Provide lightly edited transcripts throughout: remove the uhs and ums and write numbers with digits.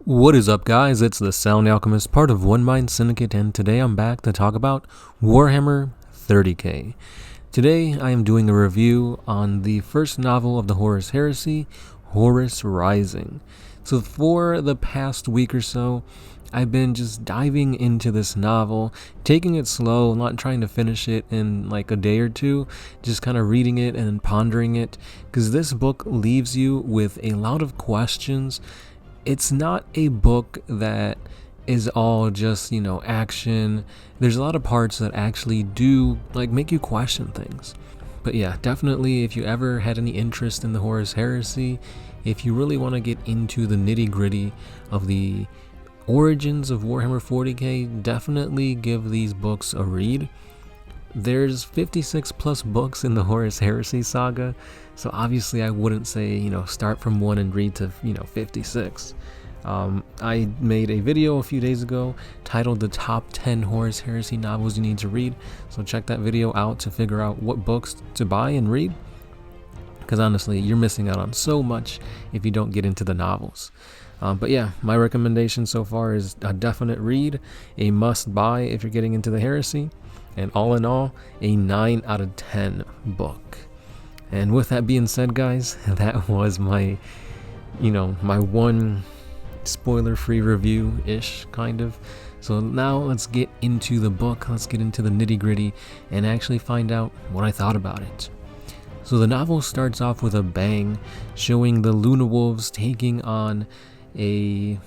What is up, guys? It's the Sown Alchemist, part of One Mind Syndicate, and today I'm back to talk about Warhammer 30k. Today I am doing a review on the first novel of the Horus Heresy, Horus Rising. So for the past week or so, I've been just diving into this novel, taking it slow, not trying to finish it in like a day or two, just kind of reading it and pondering it, because this book leaves you with a lot of questions. It's not a book that is all just, action. There's a lot of parts that actually do make you question things. But yeah, definitely if you ever had any interest in the Horus Heresy, if you really want to get into the nitty-gritty of the origins of Warhammer 40k, definitely give these books a read. There's 56 plus books in the Horus Heresy saga, so obviously I wouldn't say, start from 1 and read to, 56. I made a video a few days ago titled the top 10 Horus Heresy novels you need to read, so check that video out to figure out what books to buy and read, because honestly, you're missing out on so much if you don't get into the novels. But yeah, my recommendation so far is a definite read, a must buy if you're getting into the Heresy, and all in all, a 9 out of 10 book. And with that being said, guys, that was my, my one spoiler-free review-ish, kind of. So now let's get into the book, let's get into the nitty-gritty, and actually find out what I thought about it. So the novel starts off with a bang, showing the Luna Wolves taking on I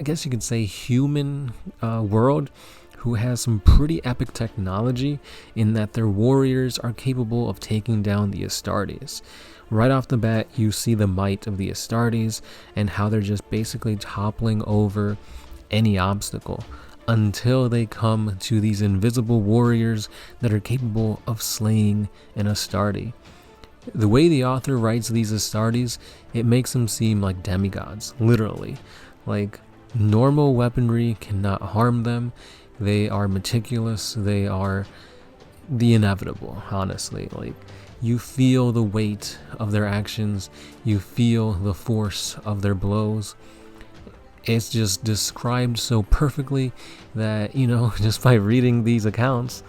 guess you could say, human world who has some pretty epic technology in that their warriors are capable of taking down the Astartes. Right off the bat, you see the might of the Astartes and how they're just basically toppling over any obstacle until they come to these invisible warriors that are capable of slaying an Astarte. The way the author writes these Astartes, it makes them seem like demigods, literally. Like, normal weaponry cannot harm them. They are meticulous. They are the inevitable, honestly. Like, you feel the weight of their actions. You feel the force of their blows. It's just described so perfectly that, just by reading these accounts,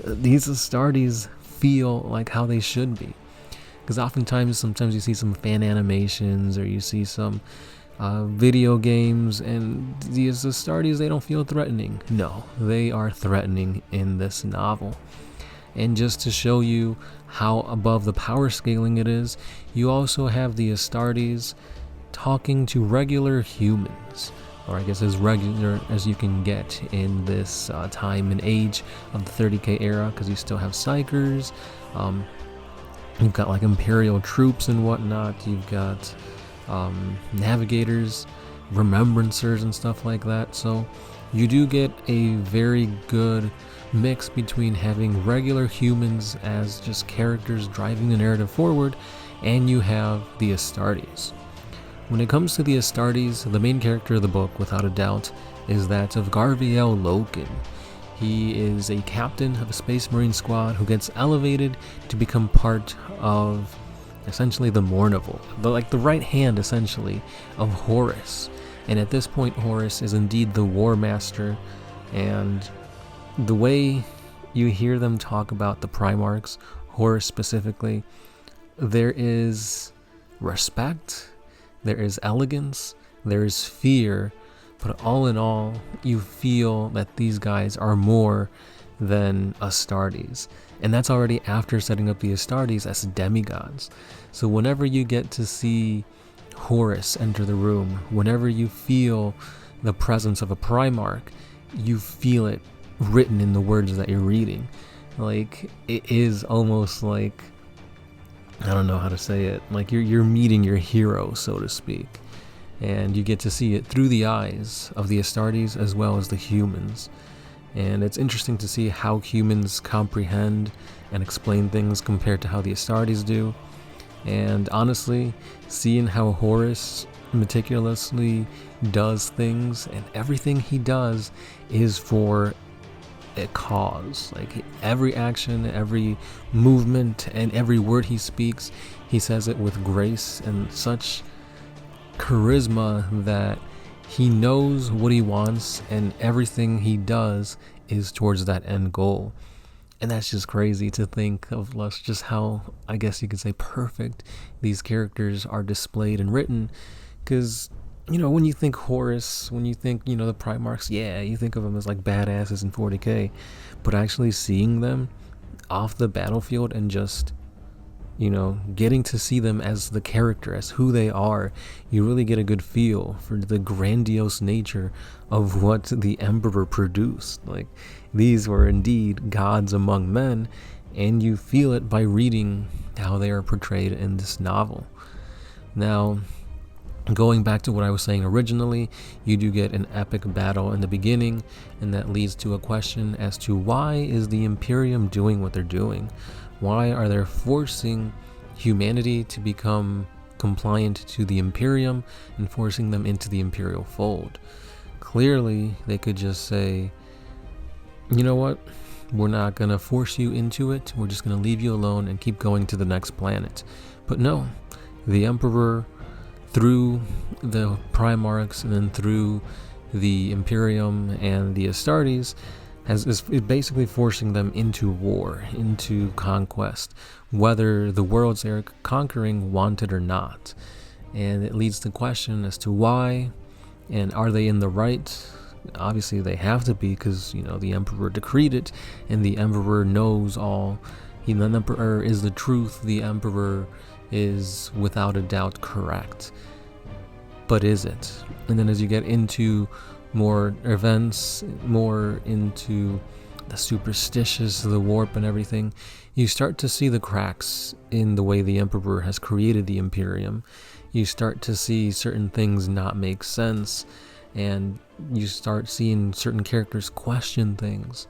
these Astartes feel like how they should be. Because sometimes you see some fan animations or you see some video games, and these Astartes, they don't feel threatening. No, they are threatening in this novel. And just to show you how above the power scaling it is, you also have the Astartes talking to regular humans, or I guess as regular as you can get in this time and age of the 30k era, because you still have psychers. You've got Imperial troops and whatnot. You've got navigators, remembrancers, and stuff like that. So you do get a very good mix between having regular humans as just characters driving the narrative forward, and you have the Astartes. When it comes to the Astartes, the main character of the book, without a doubt, is that of Garviel Loken. He is a captain of a Space Marine squad who gets elevated to become part of essentially the Mournival, the right hand essentially of Horus. And at this point, Horus is indeed the War Master, and the way you hear them talk about the Primarchs, Horus specifically, there is respect, there is elegance, there is fear. But all in all, you feel that these guys are more than Astartes. And that's already after setting up the Astartes as demigods. So whenever you get to see Horus enter the room, whenever you feel the presence of a Primarch, you feel it written in the words that you're reading. Like, it is almost like, I don't know how to say it, like you're meeting your hero, so to speak. And you get to see it through the eyes of the Astartes as well as the humans. And it's interesting to see how humans comprehend and explain things compared to how the Astartes do. And honestly, seeing how Horus meticulously does things, and everything he does is for a cause. Like, every action, every movement, and every word he speaks, he says it with grace and such charisma that he knows what he wants, and everything he does is towards that end goal. And that's just crazy to think of just how, I guess you could say, perfect these characters are displayed and written. Because, when you think Horus, when you think, the Primarchs, yeah, you think of them as like badasses in 40k. But actually seeing them off the battlefield and just, getting to see them as the character, as who they are, you really get a good feel for the grandiose nature of what the Emperor produced. Like, these were indeed gods among men, and you feel it by reading how they are portrayed in this novel. Now, going back to what I was saying originally, you do get an epic battle in the beginning, and that leads to a question as to why is the Imperium doing what they're doing? Why are they forcing humanity to become compliant to the Imperium and forcing them into the Imperial fold? Clearly, they could just say, you know what? We're not going to force you into it. We're just going to leave you alone and keep going to the next planet. But no, the Emperor, through the Primarchs and then through the Imperium and the Astartes, is basically forcing them into war, into conquest, whether the worlds they're conquering want it or not. And it leads to question as to why, and are they in the right? Obviously they have to be, because the Emperor decreed it, and the Emperor knows all. The Emperor is the truth. The Emperor is without a doubt correct. But is it? And then as you get into more events, more into the superstitious, the warp and everything, you start to see the cracks in the way the Emperor has created the Imperium. You start to see certain things not make sense, and you start seeing certain characters question things.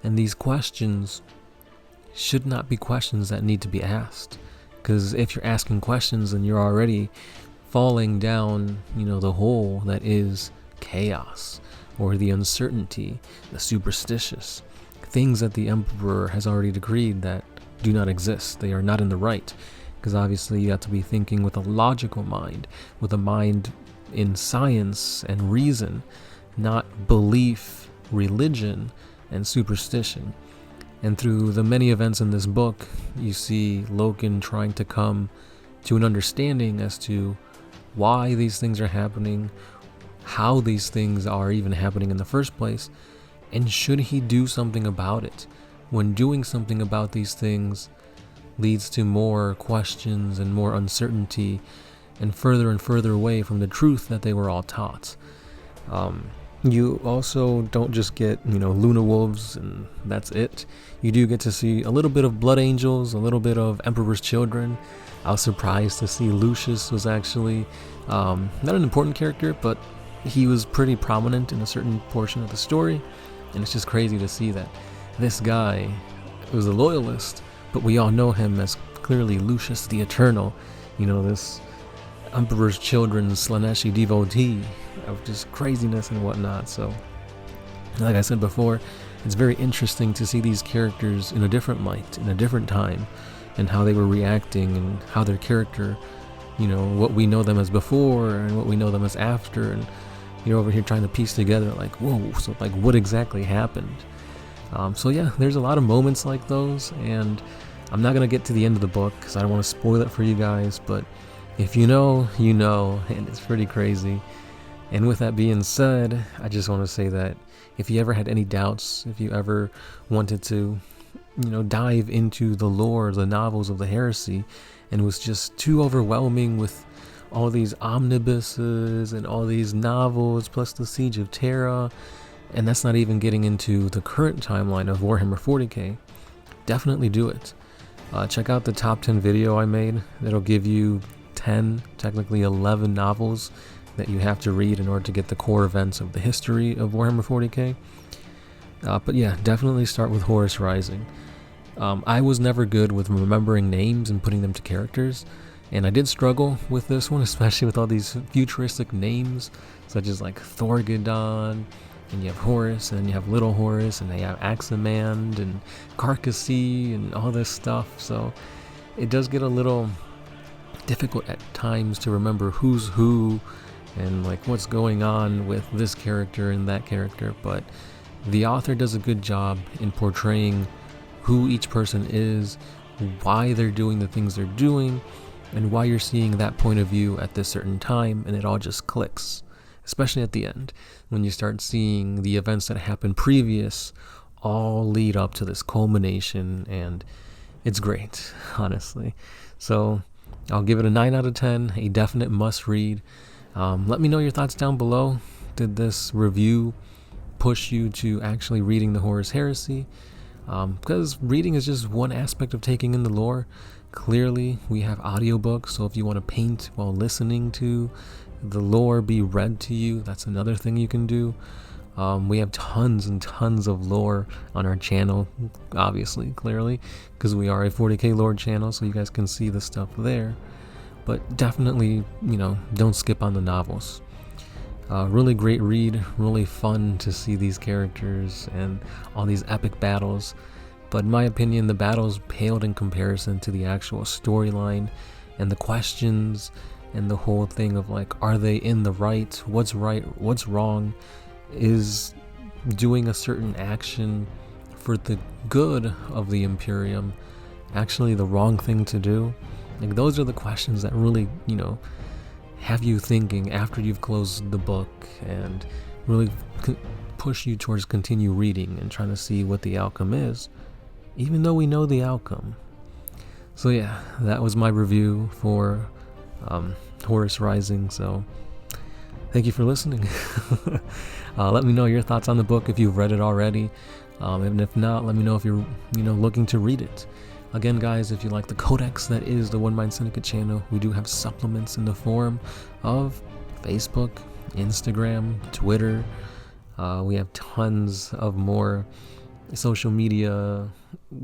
And these questions should not be questions that need to be asked, because if you're asking questions, then you're already falling down, the hole that is chaos, or the uncertainty, the superstitious, things that the Emperor has already decreed that do not exist. They are not in the right, because obviously you have to be thinking with a logical mind, with a mind in science and reason, not belief, religion, and superstition. And through the many events in this book, you see Loken trying to come to an understanding as to why these things are happening, how these things are even happening in the first place, and should he do something about it, when doing something about these things leads to more questions and more uncertainty and further away from the truth that they were all taught. You also don't just get, Luna Wolves and that's it. You do get to see a little bit of Blood Angels, a little bit of Emperor's Children. I was surprised to see Lucius was actually not an important character, but he was pretty prominent in a certain portion of the story. And it's just crazy to see that this guy was a loyalist, but we all know him as clearly Lucius the Eternal, this Emperor's Children's Slaneshi devotee of just craziness and whatnot. So, like I said before, it's very interesting to see these characters in a different light, in a different time, and how they were reacting and how their character, what we know them as before and what we know them as after, and you're over here trying to piece together like, whoa, so like what exactly happened? So yeah, there's a lot of moments like those, and I'm not going to get to the end of the book because I don't want to spoil it for you guys, but if you know, and it's pretty crazy. And with that being said, I just want to say that if you ever had any doubts, if you ever wanted to, dive into the lore, the novels of the Heresy, and was just too overwhelming with all these omnibuses and all these novels, plus the Siege of Terra, and that's not even getting into the current timeline of Warhammer 40k, definitely do it. Check out the top 10 video I made. That'll give you 10, technically 11 novels that you have to read in order to get the core events of the history of Warhammer 40k. But yeah, definitely start with Horus Rising. I was never good with remembering names and putting them to characters, and I did struggle with this one, especially with all these futuristic names, such as like Thorgadon, and you have Horus, and then you have Little Horus, and they have Aximand, and Carcassy, and all this stuff, so it does get a little difficult at times to remember who's who, and like what's going on with this character and that character, but the author does a good job in portraying who each person is, why they're doing the things they're doing, and why you're seeing that point of view at this certain time, and it all just clicks. Especially at the end, when you start seeing the events that happened previous all lead up to this culmination, and it's great, honestly. So I'll give it a 9 out of 10, a definite must read. Let me know your thoughts down below. Did this review push you to actually reading the Horus Heresy? Because reading is just one aspect of taking in the lore. Clearly, we have audiobooks, so if you want to paint while listening to the lore be read to you, that's another thing you can do. We have tons and tons of lore on our channel, obviously, clearly, because we are a 40k lore channel, so you guys can see the stuff there. But definitely, don't skip on the novels. Really great read, really fun to see these characters and all these epic battles. But in my opinion, the battles paled in comparison to the actual storyline and the questions and the whole thing of like, are they in the right, what's wrong, is doing a certain action for the good of the Imperium actually the wrong thing to do? Like, those are the questions that really, have you thinking after you've closed the book, and really push you towards continue reading and trying to see what the outcome is, even though we know the outcome. So yeah, that was my review for Horus Rising. So thank you for listening. Let me know your thoughts on the book if you've read it already, and if not, let me know if you're looking to read it. Again, guys, if you like the codex that is the One Mind Syndicate channel, we do have supplements in the form of Facebook, Instagram, Twitter. We have tons of more social media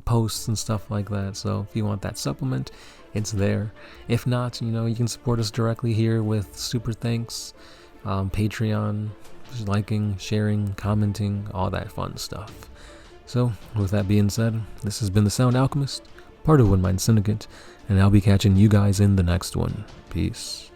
posts and stuff like that. So if you want that supplement, it's there. If not, you can support us directly here with super thanks, Patreon, just liking, sharing, commenting, all that fun stuff. So with that being said, this has been the Sown Alchemist, part of One Mind Syndicate, and I'll be catching you guys in the next one. Peace.